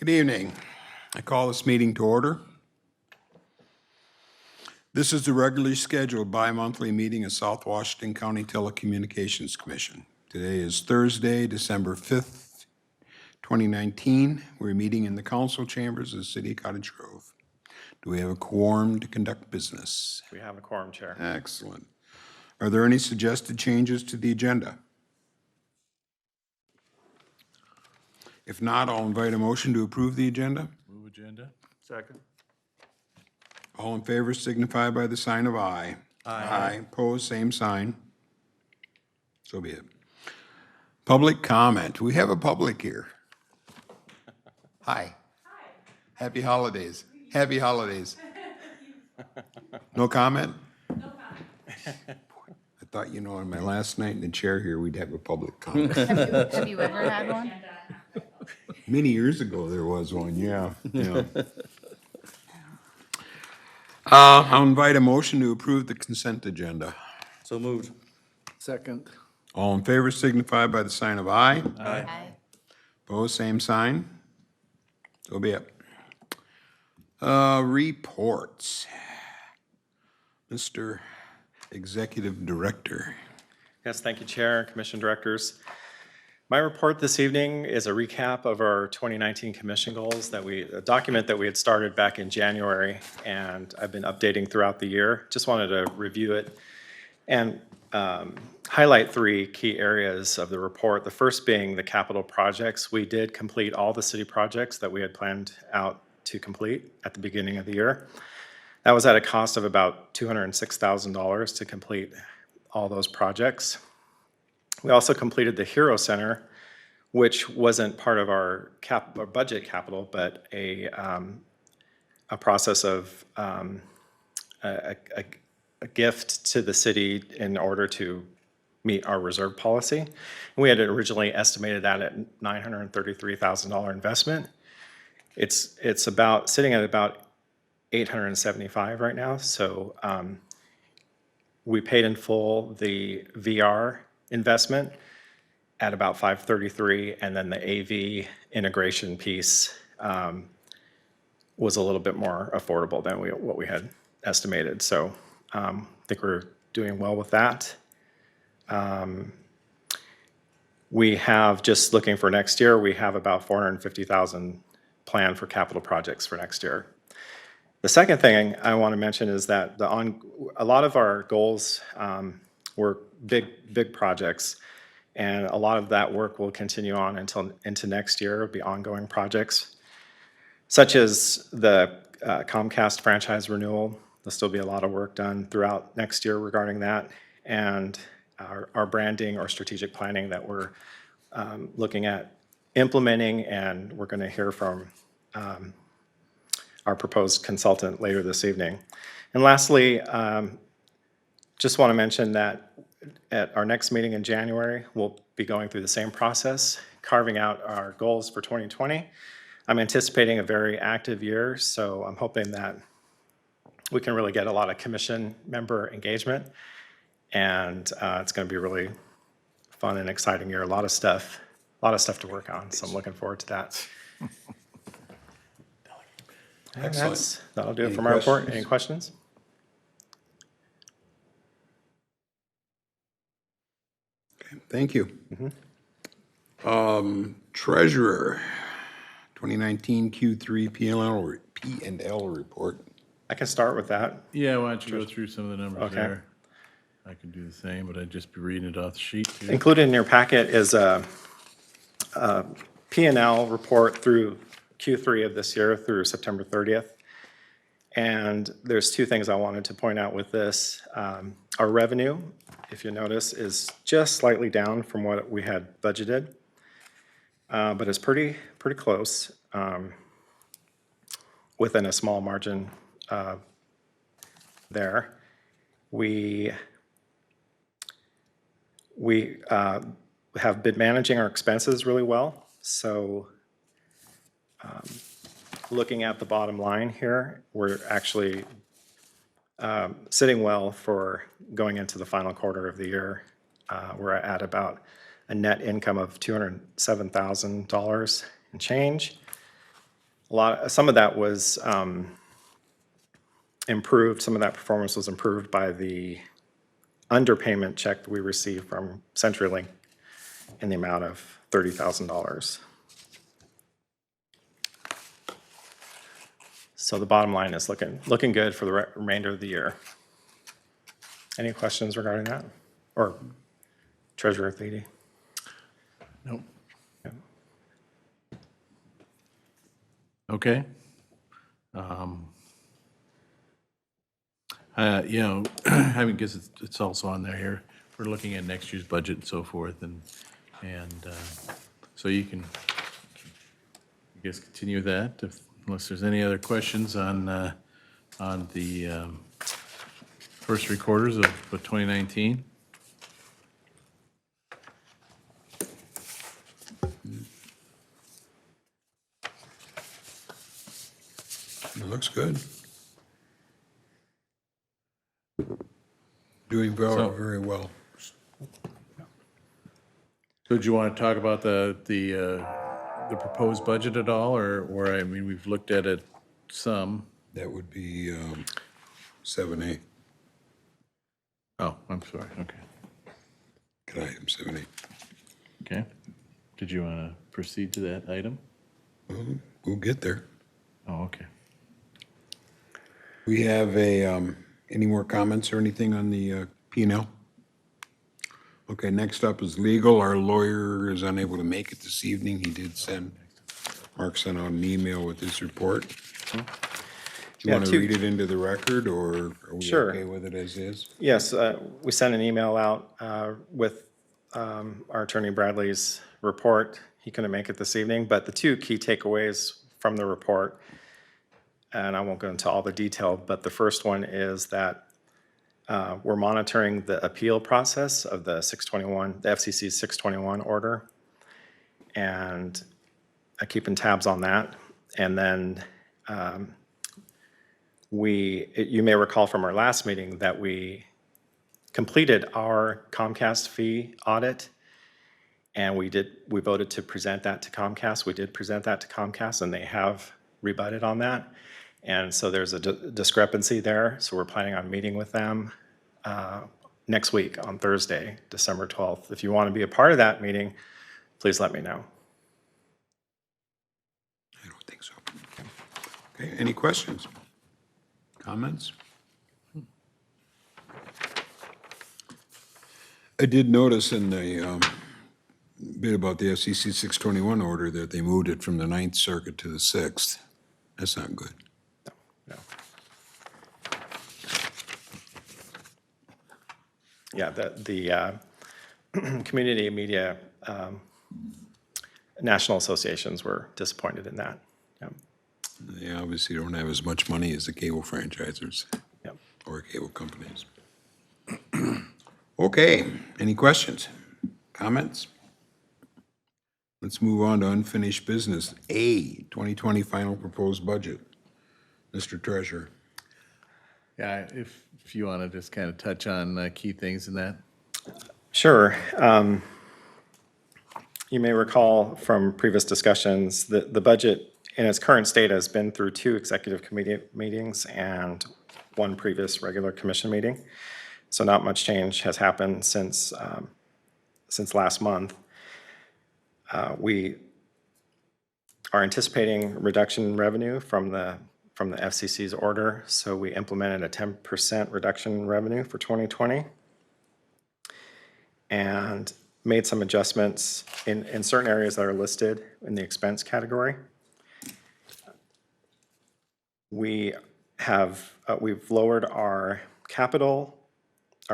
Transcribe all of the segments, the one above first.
Good evening. I call this meeting to order. This is the regularly scheduled bi-monthly meeting of South Washington County Telecommunications Commission. Today is Thursday, December 5th, 2019. We're meeting in the council chambers of the City of Cottage Grove. Do we have a quorum to conduct business? We have a quorum, Chair. Excellent. Are there any suggested changes to the agenda? If not, I'll invite a motion to approve the agenda. Move agenda. Second. All in favor signify by the sign of aye. Aye. Opposed, same sign. So be it. Public comment. We have a public here. Hi. Hi. Happy holidays. Happy holidays. No comment? No comment. I thought, you know, on my last night in the chair here, we'd have a public comment. Have you ever had one? Many years ago, there was one, yeah. I'll invite a motion to approve the consent agenda. So moved. Second. All in favor signify by the sign of aye. Aye. Opposed, same sign. So be it. Reports. Mr. Executive Director. Yes, thank you, Chair and Commission Directors. My report this evening is a recap of our 2019 commission goals a document that we had started back in January, and I've been updating throughout the year. Just wanted to review it and highlight three key areas of the report. The first being the capital projects. We did complete all the city projects that we had planned out to complete at the beginning of the year. That was at a cost of about $206,000 to complete all those projects. We also completed the Hero Center, which wasn't part of our budget capital, but a process of a gift to the city in order to meet our reserve policy. And we had originally estimated that at $933,000 investment. It's about sitting at about $875 right now. So we paid in full the VR investment at about $533, and then the AV integration piece was a little bit more affordable than what we had estimated. So I think we're doing well with that. We have, just looking for next year, we have about $450,000 planned for capital projects for next year. The second thing I want to mention is that a lot of our goals were big projects, and a lot of that work will continue on into next year. It'll be ongoing projects, such as the Comcast franchise renewal. There'll still be a lot of work done throughout next year regarding that, and our branding or strategic planning that we're looking at implementing, and we're going to hear from our proposed consultant later this evening. And lastly, just want to mention that at our next meeting in January, we'll be going through the same process, carving out our goals for 2020. I'm anticipating a very active year, so I'm hoping that we can really get a lot of commission member engagement, and it's going to be a really fun and exciting year. A lot of stuff to work on, so I'm looking forward to that. Excellent. That'll do it Any for my report. questions? Any questions? Thank you. Treasurer, 2019 Q3 P&L report. I can start with that. Yeah, why don't you go through some of the numbers Okay. there? I can do the same, but I'd just be reading it off the sheet too. Included in your packet is a P&L report through Q3 of this year through September 30th. And there's two things I wanted to point out with this. Our revenue, if you notice, is just slightly down from what we had budgeted, but it's pretty close, within a small margin there. We have been managing our expenses really well. So looking at the bottom line here, we're actually sitting well for going into the final quarter of the year. We're at about a net income of $207,000 and change. some of that was improved, some of that performance was improved by the underpayment check that we received from CenturyLink in the amount of $30,000. So the bottom line is looking good for the remainder of the year. Any questions regarding that? Or Treasurer Thede? Nope. Yeah. Okay. I mean, guess it's also on there here. We're looking at next year's budget and so forth, and so you can, I guess, continue with that unless there's any other questions on the first 3 quarters of 2019. It looks good. Doing very well. So do you want to talk about the proposed budget at all, or I mean, we've looked at it some. That would be 7A. Oh, I'm sorry, okay. Good item, 7A. Okay. Did you want to proceed to that item? We'll get there. Oh, okay. We have any more comments or anything on the P&L? Okay, next up is legal. Our lawyer is unable to make it this evening. He did Mark sent out an email with his report. Do you Yeah, want to read it into the record, or are we Sure. okay with it as is? Yes, we sent an email out with our attorney Bradley's report. He couldn't make it this evening, but the 2 key takeaways from the report, and I won't go into all the detail, but the first one is that we're monitoring the appeal process of the FCC's 621 order, and keeping tabs on that. And then you may recall from our last meeting that we completed our Comcast fee audit, and we voted to present that to Comcast. We did present that to Comcast, and they have rebutted on that. And so there's a discrepancy there, so we're planning on meeting with them next week on Thursday, December 12th. If you want to be a part of that meeting, please let me know. I don't think so. Okay, any questions? Comments? I did notice in the bit about the FCC 621 order that they moved it from the 9th Circuit to the 6th. That's not good. No. Yeah, the community media national associations were disappointed in that. Yeah. They obviously don't have as much money as the cable franchisers Yep. or cable companies. Okay, any questions? Comments? Let's move on to unfinished business. A, 2020 final proposed budget. Mr. Treasurer. Yeah, if you want to just kind of touch on key things in that. Sure. You may recall from previous discussions that the budget in its current state has been through 2 executive committee meetings and 1 previous regular commission meeting. So not much change has happened since last month. We are anticipating reduction in revenue from the FCC's order, so we implemented a 10% reduction in revenue for 2020 and made some adjustments in certain areas that are listed in the expense category. We've lowered our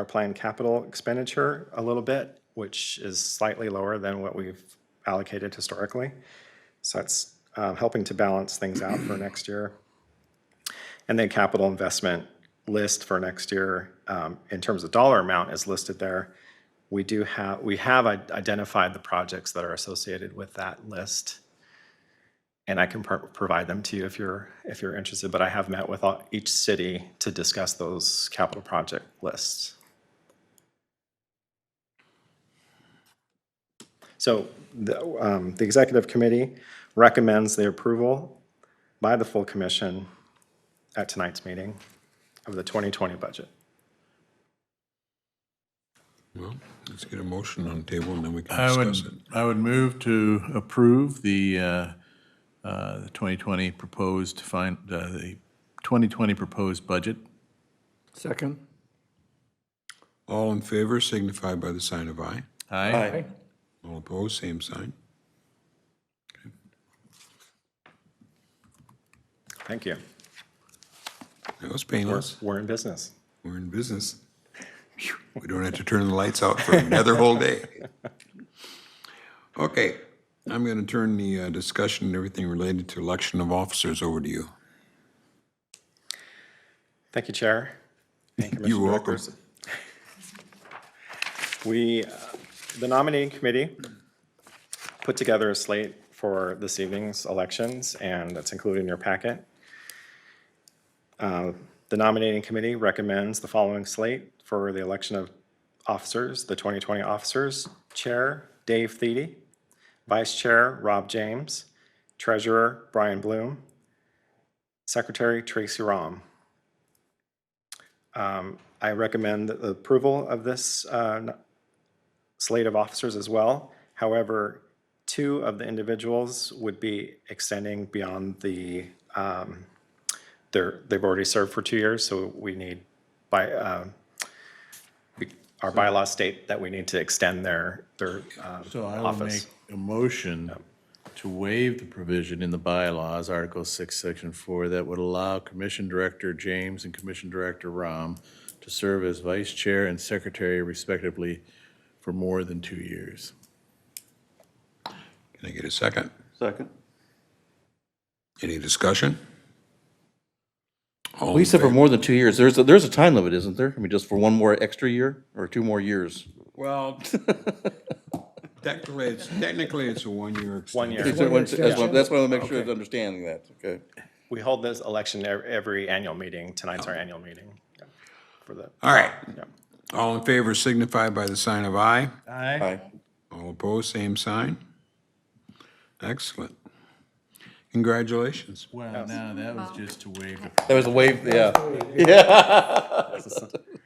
planned capital expenditure a little bit, which is slightly lower than what we've allocated historically. So that's helping to balance things out for next year. And then capital investment list for next year, in terms of dollar amount, is listed there. We have identified the projects that are associated with that list, and I can provide them to you if you're interested. But I have met with each city to discuss those capital project lists. So the executive committee recommends the approval by the full commission at tonight's meeting of the 2020 budget. Well, let's get a motion on the table and then we can discuss it. I would move to approve the 2020 proposed the 2020 proposed budget. Second. All in favor signify by the sign of aye. Aye. All opposed, same sign. Thank you. That was painless. We're in business. We're in business. Phew, we don't have to turn the lights out for another whole day. Okay, I'm going to turn the discussion and everything related to election of officers over to you. Thank you, Chair. and You're Commission welcome. Directors. We, the nominating committee, put together a slate for this evening's elections, and that's included in your packet. The nominating committee recommends the following slate for the election of officers, the 2020 officers. Chair, Dave Thiede. Vice Chair, Rob James. Treasurer, Brian Bloom. Secretary, Tracy Rahm. I recommend the approval of this slate of officers as well. However, two of the individuals would be extending beyond the, they've already served for 2 years, so we need, by, our bylaws state that we need to extend their So I will make office. a motion to waive the provision in the bylaws, Article 6, Section 4, that would allow Commission Director James and Commission Director Rahm to serve as Vice Chair and Secretary respectively for more than 2 years. Can I get a second? Second. Any discussion? All We in said for favor? more than 2 years. There's a time limit, isn't there? I mean, just for one more extra year or 2 more years? Well, technically it's a 1 year extension. 1 year. That's why I want to make sure of understanding that, okay? We hold this election every annual meeting. Tonight's our annual meeting. Yeah, for the, All right, yeah. all in favor signify by the sign of aye. Aye. All opposed, same sign. Excellent. Congratulations. Well, no, that was just to waive, That was a wave, yeah.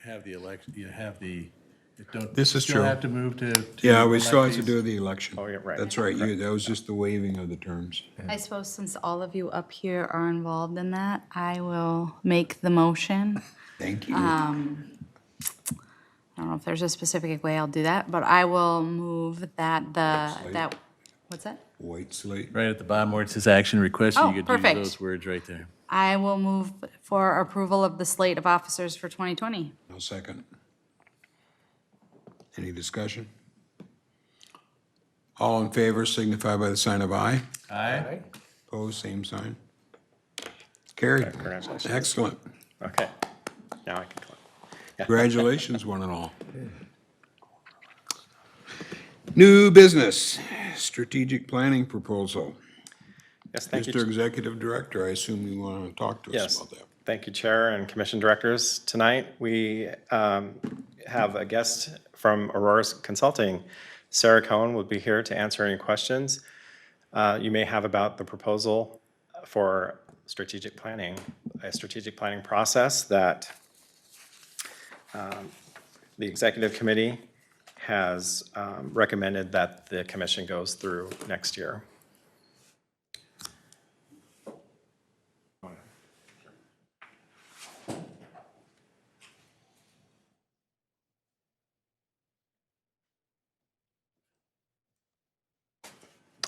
have the election, you have the, you don't. This is still true. have to move to. Yeah, we still have elect to these? do the election. Oh, yeah, right. That's right, that was just the waiving of the terms. I suppose since all of you up here are involved in that, I will make the motion. Thank you. I don't know if there's a specific way I'll do that, but I will move that, what's that? White slate. Right at the bottom where it says action requested, Oh, you could use perfect. those words right there. I will move for approval of the slate of officers for 2020. No second. Any discussion? All in favor signify by the sign of aye. Aye. Opposed, same sign. Carried. Congratulations. Excellent. Okay, now I can clap. Congratulations, one and all. New business, strategic planning proposal. Yes, thank you. Mr. Executive Director, I assume you want to talk to us Yes, about that. thank you, Chair and Commission Directors. Tonight, we have a guest from Aurora Consulting. Sarah Cohen will be here to answer any questions you may have about the proposal for strategic planning, a strategic planning process that the Executive Committee has recommended that the Commission goes through next year.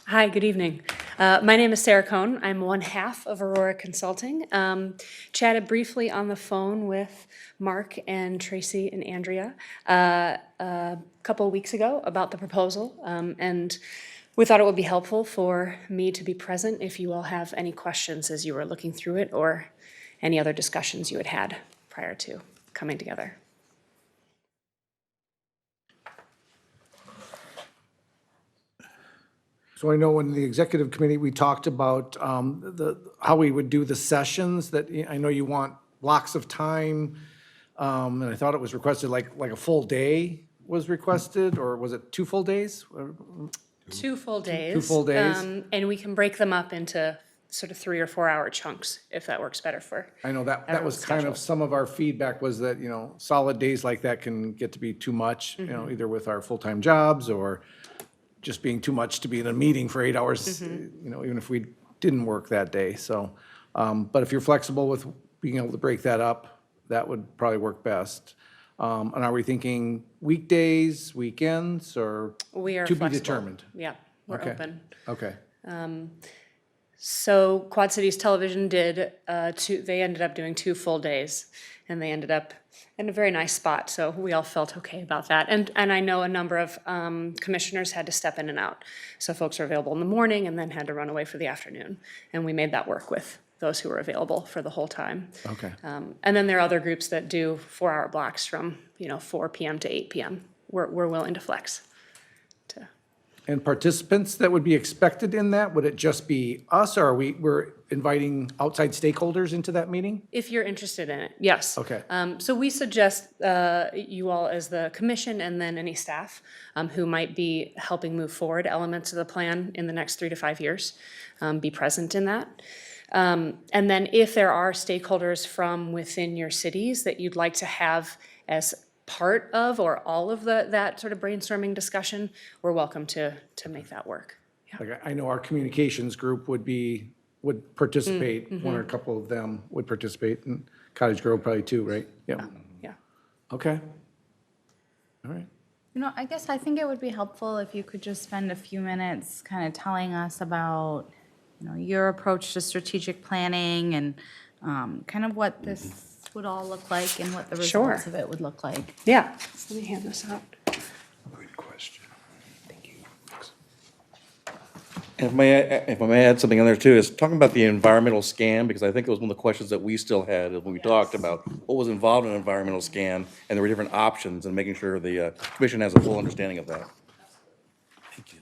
Hi, good evening. My name is Sarah Cohn. I'm one half of Aurora Consulting. Chatted briefly on the phone with Mark and Tracy and Andrea a couple of weeks ago about the proposal, and we thought it would be helpful for me to be present if you all have any questions as you were looking through it or any other discussions you had had prior to coming together. So I know in the executive committee, we talked about how we would do the sessions, that I know you want blocks of time. And I thought it was requested like a full day was requested, or was it 2 full days? 2 full days. 2 full days. And we can break them up into sort of 3 or 4 hour chunks, if that works better for. I know that was Everyone's kind of schedule. some of our feedback was that, solid days like that can get to be too much, either with our full-time jobs or just being too much to be in a meeting for 8 hours, even if we didn't work that day. So, but if you're flexible with being able to break that up, that would probably work best. And are we thinking weekdays, weekends, or We are to be flexible. determined? Yeah, we're Okay. open. Okay, So Quad Cities Television they ended up doing 2 full days, and they ended up in a very nice spot, so we all felt okay about that. And I know a number of commissioners had to step in and out. So folks were available in the morning and then had to run away for the afternoon, and we made that work with those who were available for the whole time. okay. And then there are other groups that do 4-hour blocks from, 4 PM to 8 PM. We're willing to flex. And participants that would be expected in that, would it just be us, or we're inviting outside stakeholders into that meeting? If you're interested in it, yes. Okay. So we suggest you all as the commission and then any staff who might be helping move forward elements of the plan in the next 3 to 5 years, be present in that. And then if there are stakeholders from within your cities that you'd like to have as part of or all of that sort of brainstorming discussion, we're welcome to make that work. Like, I know our communications group would participate, Mm-hmm. one or a couple of them would participate, and Cottage Grove probably too, right? Yeah, Yeah. okay. All right. I guess I think it would be helpful if you could just spend a few minutes kind of telling us about, your approach to strategic planning and kind of what this would all look like and what the Sure. results of it would look like. Yeah. So let me hand this out. Good question. Thank you. And if I may add something in there too, is talking about the environmental scan, because I think it was one of the questions that we still had when we talked about what was involved in an environmental scan, and there were different options, and making sure the commission has a full understanding of that. Thank you.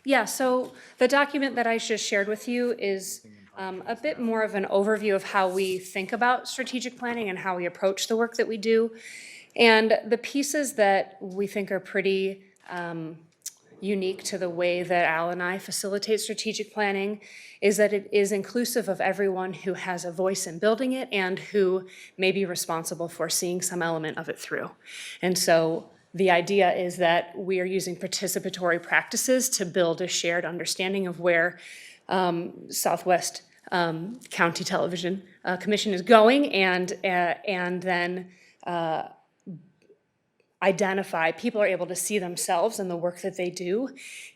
Yeah, so the document that I just shared with you is a bit more of an overview of how we think about strategic planning and how we approach the work that we do. And the pieces that we think are pretty unique to the way that Al and I facilitate strategic planning is that it is inclusive of everyone who has a voice in building it and who may be responsible for seeing some element of it through. And so the idea is that we are using participatory practices to build a shared understanding of where Southwest County Television Commission is going, and then identify, people are able to see themselves and the work that they do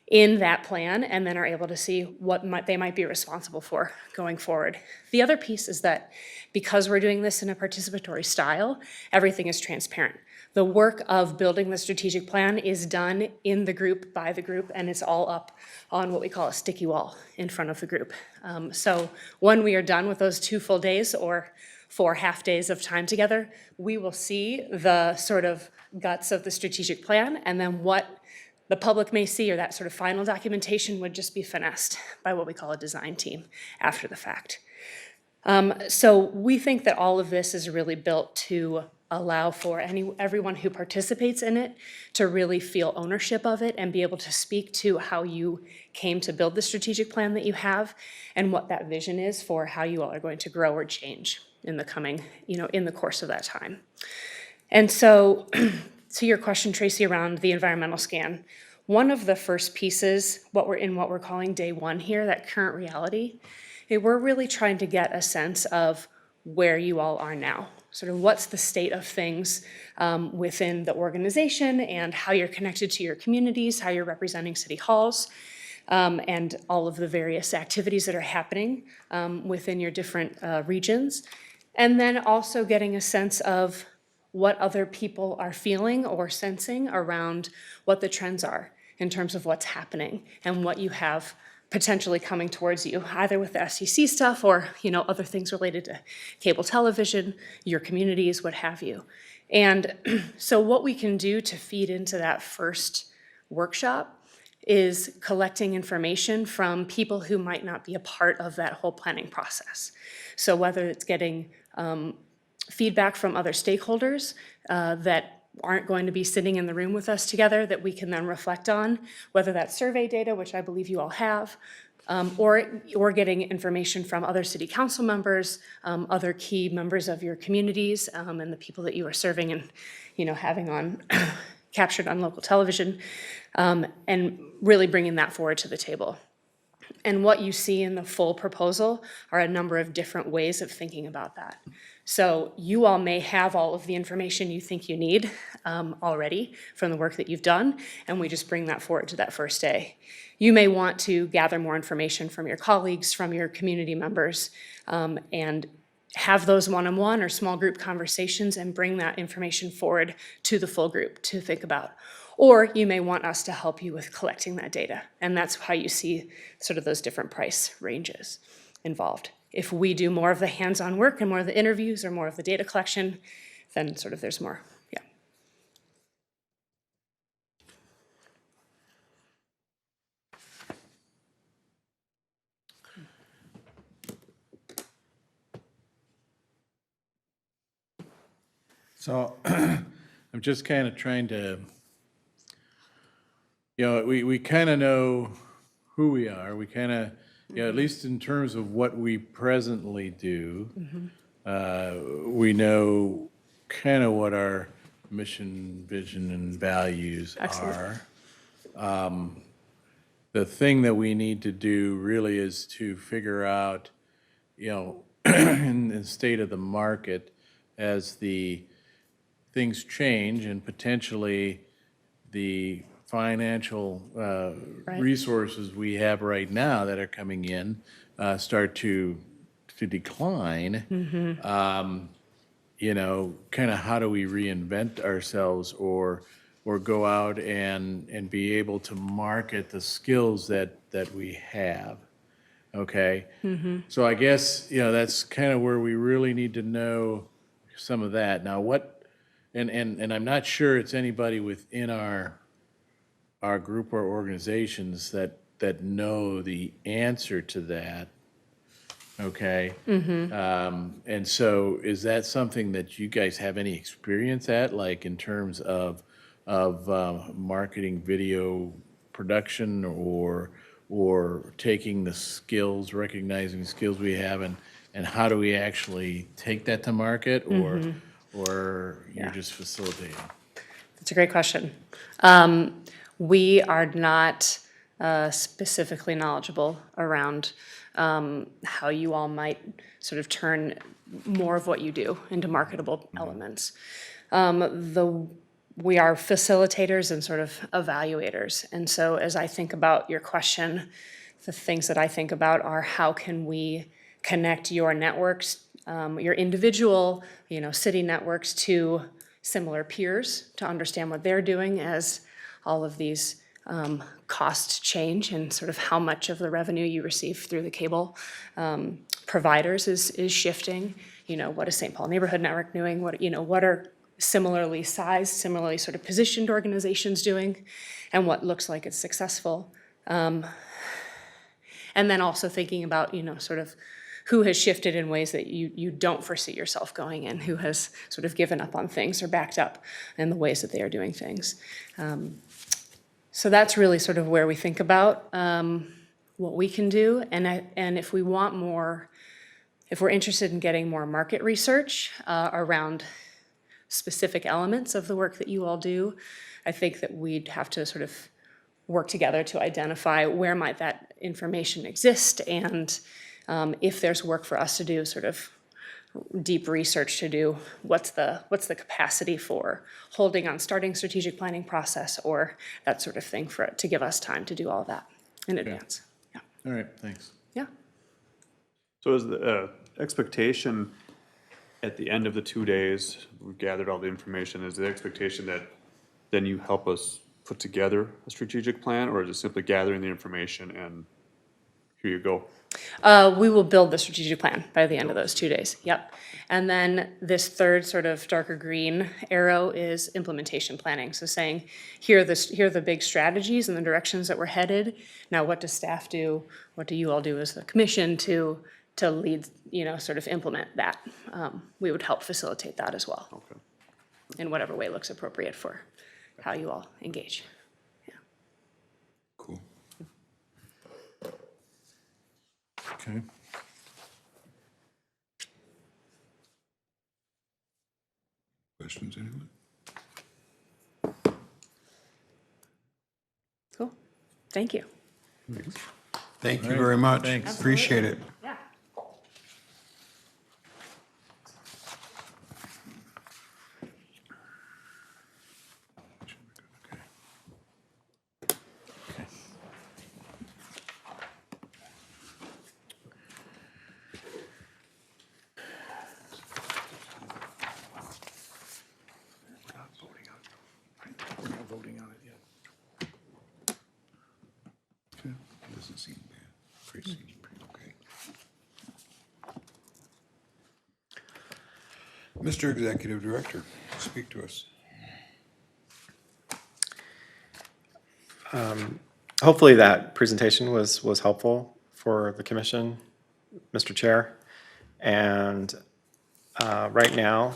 in that plan, and then are able to see what they might be responsible for going forward. The other piece is that because we're doing this in a participatory style, everything is transparent. The work of building the strategic plan is done in the group, by the group, and it's all up on what we call a sticky wall in front of the group. So when we are done with those 2 full days or 4 half days of time together, we will see the sort of guts of the strategic plan, and then what the public may see, or that sort of final documentation, would just be finessed by what we call a design team after the fact. So we think that all of this is really built to allow for everyone who participates in it to really feel ownership of it and be able to speak to how you came to build the strategic plan that you have and what that vision is for how you all are going to grow or change in the coming, in the course of that time. And so to your question, Tracy, around the environmental scan, one of the first pieces, what we're calling day 1 here, that current reality, we're really trying to get a sense of where you all are now. Sort of what's the state of things within the organization and how you're connected to your communities, how you're representing city halls, and all of the various activities that are happening within your different regions. And then also getting a sense of what other people are feeling or sensing around what the trends are in terms of what's happening and what you have potentially coming towards you, either with the SEC stuff or, other things related to cable television, your communities, what have you. And so what we can do to feed into that first workshop is collecting information from people who might not be a part of that whole planning process. So whether it's getting feedback from other stakeholders that aren't going to be sitting in the room with us together that we can then reflect on, whether that's survey data, which I believe you all have, or getting information from other city council members, other key members of your communities, and the people that you are serving and, having on captured on local television, and really bringing that forward to the table. And what you see in the full proposal are a number of different ways of thinking about that. So you all may have all of the information you think you need already from the work that you've done, and we just bring that forward to that first day. You may want to gather more information from your colleagues, from your community members, and have those one-on-one or small group conversations and bring that information forward to the full group to think about. Or you may want us to help you with collecting that data, and that's how you see sort of those different price ranges involved. If we do more of the hands-on work and more of the interviews or more of the data collection, then sort of there's more, yeah. So I'm just kind of trying to, we kind of know who we are. We kind of, at least in terms of what we presently do, we know kind of what our mission, vision, and values Excellent. are. The thing that we need to do really is to figure out, in the state of the market as the things change and potentially the financial resources we have right now that are coming in start to decline. Kind of how do we reinvent ourselves or go out and be able to market the skills that we have, okay? So I guess, that's kind of where we really need to know some of that. Now and I'm not sure it's anybody within our group or organizations that know the answer to that, okay? And so is that something that you guys have any experience at, like in terms of marketing video production or taking the skills, recognizing the skills we have and how do we actually take that to market or you're just facilitating? That's a great question. We are not specifically knowledgeable around how you all might sort of turn more of what you do into marketable elements. We are facilitators and sort of evaluators. And so as I think about your question, the things that I think about are how can we connect your networks, your individual, city networks to similar peers to understand what they're doing as all of these costs change and sort of how much of the revenue you receive through the cable providers is shifting. What is St. Paul Neighborhood Network doing? What are similarly sized, similarly sort of positioned organizations doing, and what looks like it's successful. And then also thinking about, sort of who has shifted in ways that you don't foresee yourself going in, who has sort of given up on things or backed up in the ways that they are doing things. So that's really sort of where we think about what we can do. And if we want more, if we're interested in getting more market research around specific elements of the work that you all do, I think that we'd have to sort of work together to identify where might that information exist and if there's work for us to do, sort of deep research to do, what's the capacity for holding on starting strategic planning process or that sort of thing to give us time to do all of that in advance. Yeah. All right, thanks. Yeah. So is the expectation at the end of the 2 days, we've gathered all the information, is the expectation that then you help us put together a strategic plan, or is it simply gathering the information and here you go? We will build the strategic plan by the end of those 2 days. Yep. And then this third sort of darker green arrow is implementation planning. So saying, here are the big strategies and the directions that we're headed. Now, what does staff do? What do you all do as the commission to lead, sort of implement that? We would help facilitate that as well. Okay. in whatever way looks appropriate for how you all engage. Cool. Okay. Questions, anyone? Cool. Thank you. Thank you right, very much. thanks. Appreciate it. Yeah. We're not voting on it yet. Doesn't seem bad. Tracy, okay. Mr. Executive Director, speak to us. Hopefully that presentation was helpful for the commission, Mr. Chair. And right now,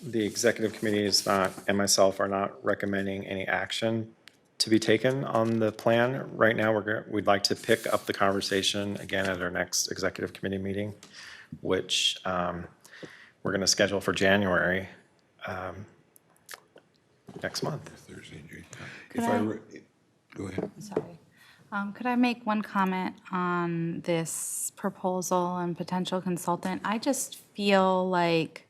the executive committee is not, and myself are not recommending any action to be taken on the plan. Right now, we'd like to pick up the conversation again at our next executive committee meeting, which we're going to schedule for January next month. Thursday, June. Could If I, I- re- go ahead. Sorry. Could I make one comment on this proposal and potential consultant? I just feel like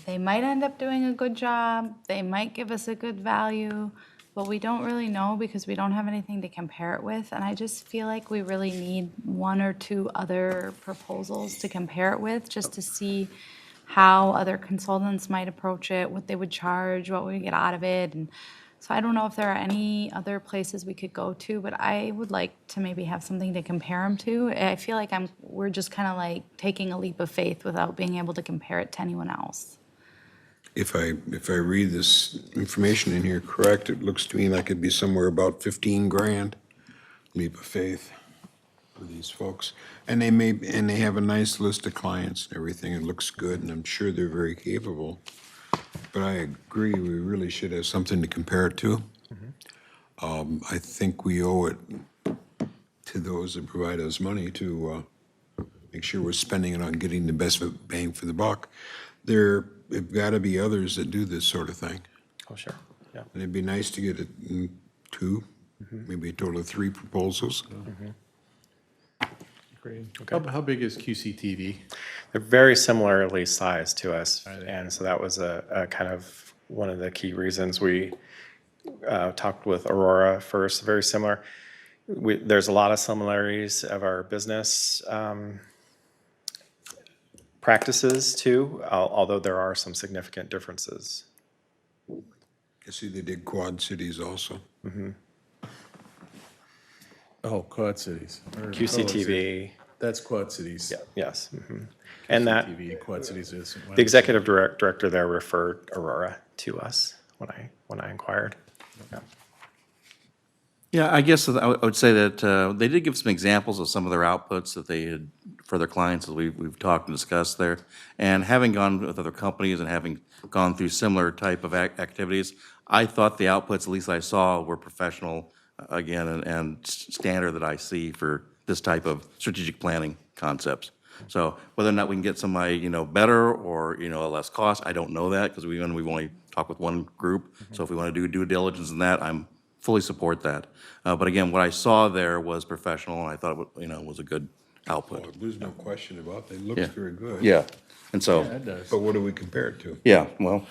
they might end up doing a good job, they might give us a good value, but we don't really know because we don't have anything to compare it with. And I just feel like we really need one or two other proposals to compare it with, just to see how other consultants might approach it, what they would charge, what we would get out of it. And so I don't know if there are any other places we could go to, but I would like to maybe have something to compare them to. I feel like we're just kind of like taking a leap of faith without being able to compare it to anyone else. If I read this information in here correct, it looks to me like it'd be somewhere about 15 grand, leap of faith for these folks. And they have a nice list of clients and everything. It looks good, and I'm sure they're very capable. But I agree, we really should have something to compare it to. I think we owe it to those that provide us money to make sure we're spending it on getting the best bang for the buck. There have got to be others that do this sort of thing. Oh, sure, yeah. And it'd be nice to get it in two, maybe a total of 3 proposals. Great. How big is QCTV? They're very similarly sized to us. Are they? And so that was a kind of one of the key reasons we talked with Aurora first, very similar. There's a lot of similarities of our business practices too, although there are some significant differences. I see they did Quad Cities also. Oh, Quad Cities. Or- QCTV, That's Quad Cities. yeah, yes. And that, QCTV, Quad Cities is. the executive director there referred Aurora to us when I inquired. Yeah. Yeah, I guess I would say that they did give some examples of some of their outputs that they had for their clients that we've talked and discussed there. And having gone with other companies and having gone through similar type of activities, I thought the outputs, at least I saw, were professional, again, and standard that I see for this type of strategic planning concepts. So whether or not we can get somebody, better or, a less cost, I don't know that, because we've only talked with one group. So if we want to do due diligence in that, I'm fully support that. But again, what I saw there was professional, and I thought, it was a good output. Well, there's no question about it. It looks Yeah. very good. Yeah, and so, That does. But what do we compare it to? yeah, well,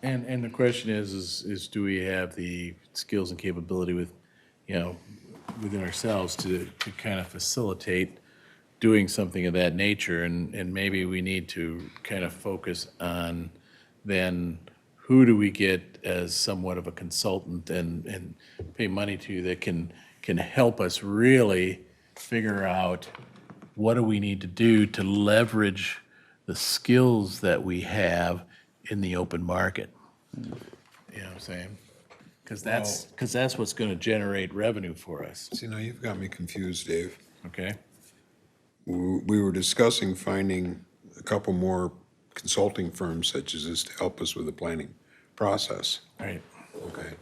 And the question is do we have the skills and capability within ourselves to kind of facilitate doing something of that nature? And maybe we need to kind of focus on then who do we get as somewhat of a consultant and pay money to that can help us really figure out what do we need to do to leverage the skills that we have in the open market. You know what I'm saying? Because that's what's going to generate revenue for us, See, now you've got me confused, Dave. okay? We were discussing finding a couple more consulting firms such as this to help us with the planning process. Right. Okay.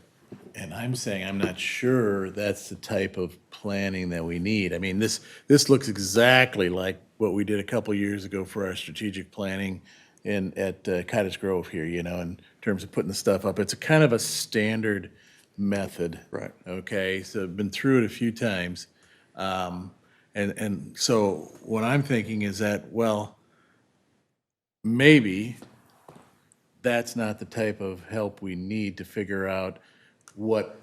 And I'm saying I'm not sure that's the type of planning that we need. I mean, this looks exactly like what we did a couple years ago for our strategic planning at Cottage Grove here, you know, in terms of putting the stuff up. It's a kind of a standard method. Right. Okay, so I've been through it a few times. And so what I'm thinking is that, well, maybe that's not the type of help we need to figure out what,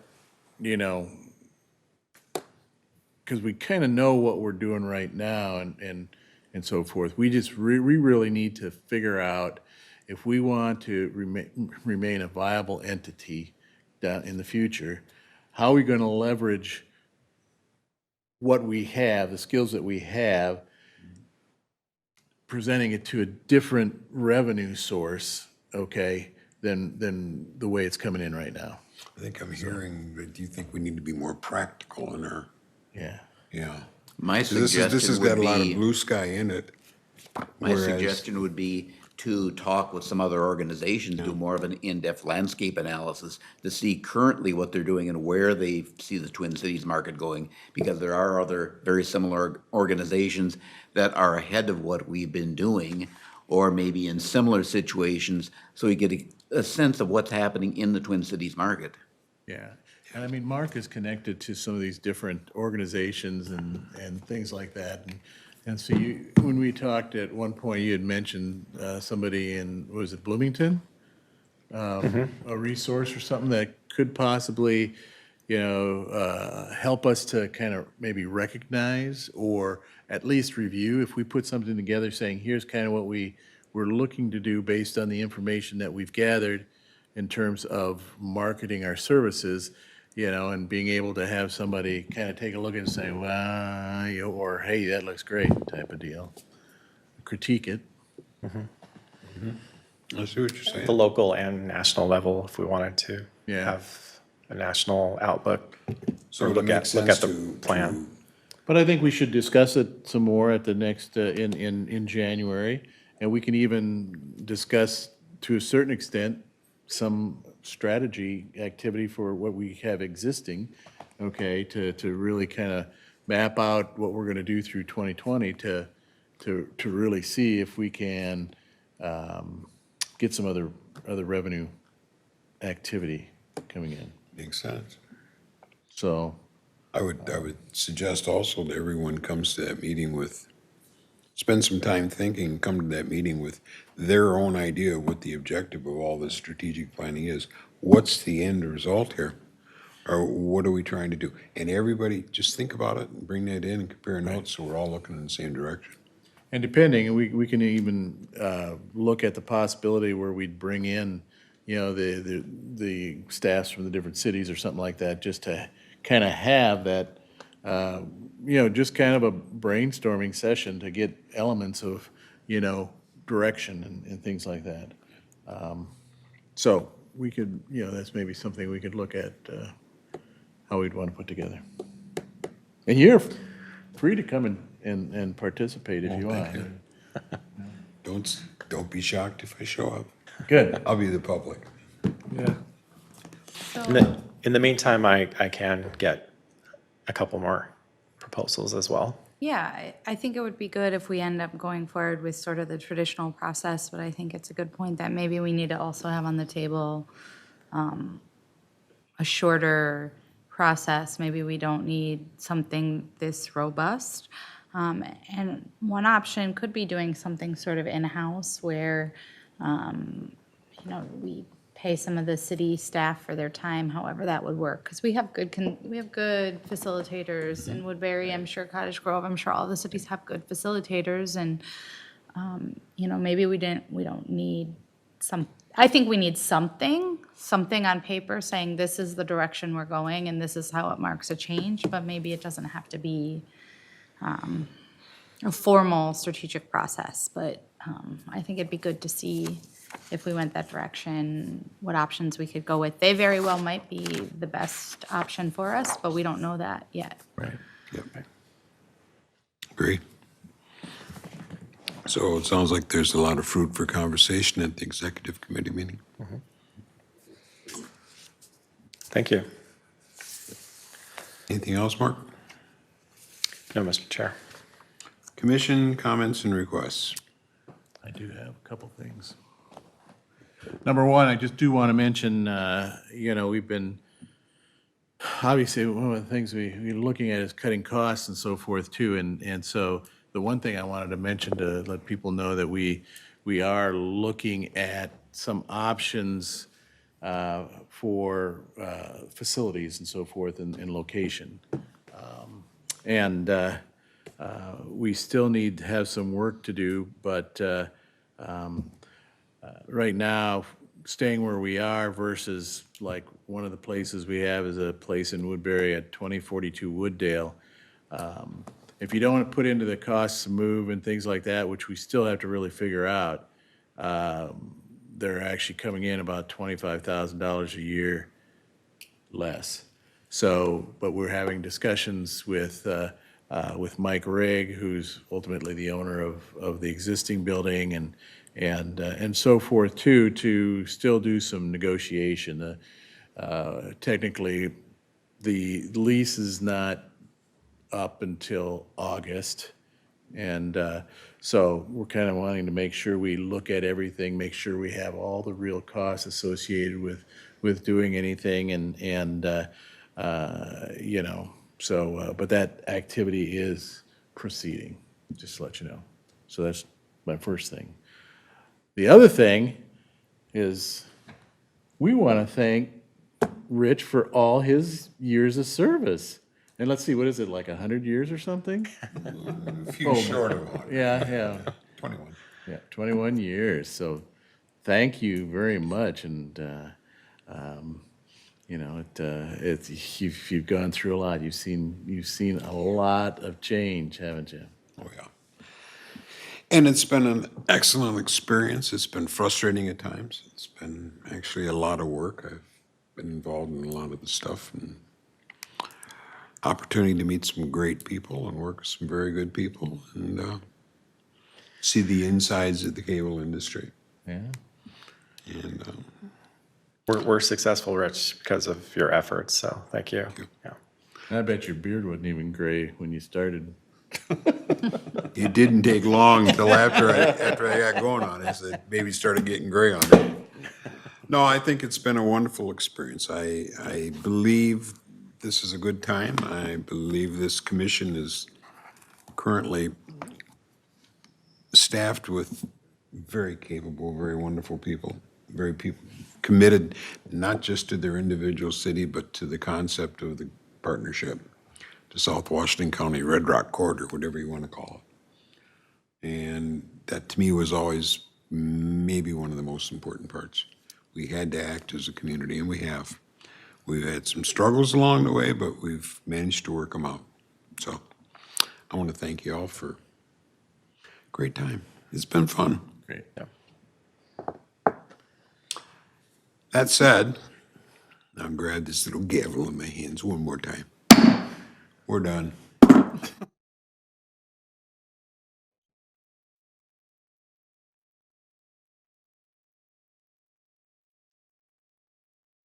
you know, because we kind of know what we're doing right now and so forth. We really need to figure out if we want to remain a viable entity down in the future, how are we going to leverage what we have, the skills that we have, presenting it to a different revenue source, okay, than the way it's coming in right now. I think I'm hearing that you think we need to be more practical in our, Yeah. yeah. My So this has suggestion got would a lot of be, blue sky in it. my whereas- suggestion would be to talk with some other organizations, do more of an in-depth landscape analysis to see currently what they're doing and where they see the Twin Cities market going, because there are other very similar organizations that are ahead of what we've been doing, or maybe in similar situations, so we get a sense of what's happening in the Twin Cities market. Yeah, and I mean, Mark is connected to some of these different organizations and things like that. And so you, when we talked at one point, you had mentioned somebody in, was it Bloomington? A resource or something that could possibly, you know, help us to kind of maybe recognize or at least review if we put something together saying, here's kind of what we're looking to do based on the information that we've gathered in terms of marketing our services, you know, and being able to have somebody kind of take a look and say, well, you know, or, hey, that looks great, type of deal. Critique it. I see what you're The saying. local and national level, if we wanted to Yeah. have a national outlook. So or it look makes at sense the to plan. But I think we should discuss it some more at the next, in January. And we can even discuss, to a certain extent, some strategy activity for what we have existing, okay, to really kind of map out what we're going to do through 2020 to really see if we can get some other revenue activity coming in. Makes sense. So, I would suggest also that everyone comes to that meeting with, spend some time thinking, come to that meeting with their own idea of what the objective of all this strategic planning is. What's the end result here? Or what are we trying to do? And everybody, just think about it and bring that in and compare notes so we're all looking in the same direction. and depending, we can even look at the possibility where we'd bring in, you know, the staffs from the different cities or something like that, just to kind of have that, you know, just kind of a brainstorming session to get elements of, you know, direction and things like that. So we could, you know, that's maybe something we could look at, how we'd want to put together. And you're free to come and participate if you want. Don't be shocked if I show up. Good. I'll be the public. Yeah. In the meantime, I can get a couple more proposals as well. Yeah, I think it would be good if we end up going forward with sort of the traditional process, but I think it's a good point that maybe we need to also have on the table a shorter process. Maybe we don't need something this robust. And one option could be doing something sort of in-house where, you know, we pay some of the city staff for their time, however that would work. Because we have good facilitators in Woodbury, I'm sure Cottage Grove, I'm sure all the cities have good facilitators. And, you know, maybe we don't need I think we need something on paper saying this is the direction we're going and this is how it marks a change, but maybe it doesn't have to be a formal strategic process. But I think it'd be good to see if we went that direction, what options we could go with. They very well might be the best option for us, but we don't know that yet. Right. Yep. Agree. So it sounds like there's a lot of fruit for conversation at the executive committee meeting. Thank you. Anything else, Mark? No, Mr. Chair. Commission comments and requests. I do have a couple things. Number one, I just do want to mention, we've been, obviously, one of the things we're looking at is cutting costs and so forth too. And so the one thing I wanted to mention to let people know that we are looking at some options for facilities and so forth and location. And we still need to have some work to do, but right now, staying where we are versus like one of the places we have is a place in Woodbury at 2042 Wooddale. If you don't want to put into the costs to move and things like that, which we still have to really figure out, they're actually coming in about $25,000 a year less. So, but we're having discussions with Mike Rigg, who's ultimately the owner of the existing building, and so forth too, to still do some negotiation. Technically, the lease is not up until August. And so we're kind of wanting to make sure we look at everything, make sure we have all the real costs associated with doing anything but that activity is proceeding, just to let you know. So that's my first thing. The other thing is we want to thank Rich for all his years of service. And let's see, what is it, like 100 years or something? A few short of one. Yeah, 21. yeah, 21 years. So thank you very much. And, you've gone through a lot. You've seen a lot of change, haven't you? Oh, yeah. And it's been an excellent experience. It's been frustrating at times. It's been actually a lot of work. I've been involved in a lot of the stuff and opportunity to meet some great people and work with some very good people and see the insides of the cable industry. Yeah. And We're successful, Rich, because of your efforts, so thank you. Yeah. I bet your beard wasn't even gray when you started. it didn't take long until after I got going on it, that baby started getting gray on me. No, I think it's been a wonderful experience. I believe this is a good time. I believe this commission is currently staffed with very capable, very wonderful people, committed not just to their individual city, but to the concept of the partnership, to South Washington County, Red Rock Corridor, whatever you want to call it. And that to me was always maybe one of the most important parts. We had to act as a community, and we have. We've had some struggles along the way, but we've managed to work them out. So I want to thank you all for a great time. It's been fun. Great. Yeah. That said, I'll grab this little gavel in my hands one more time. We're done.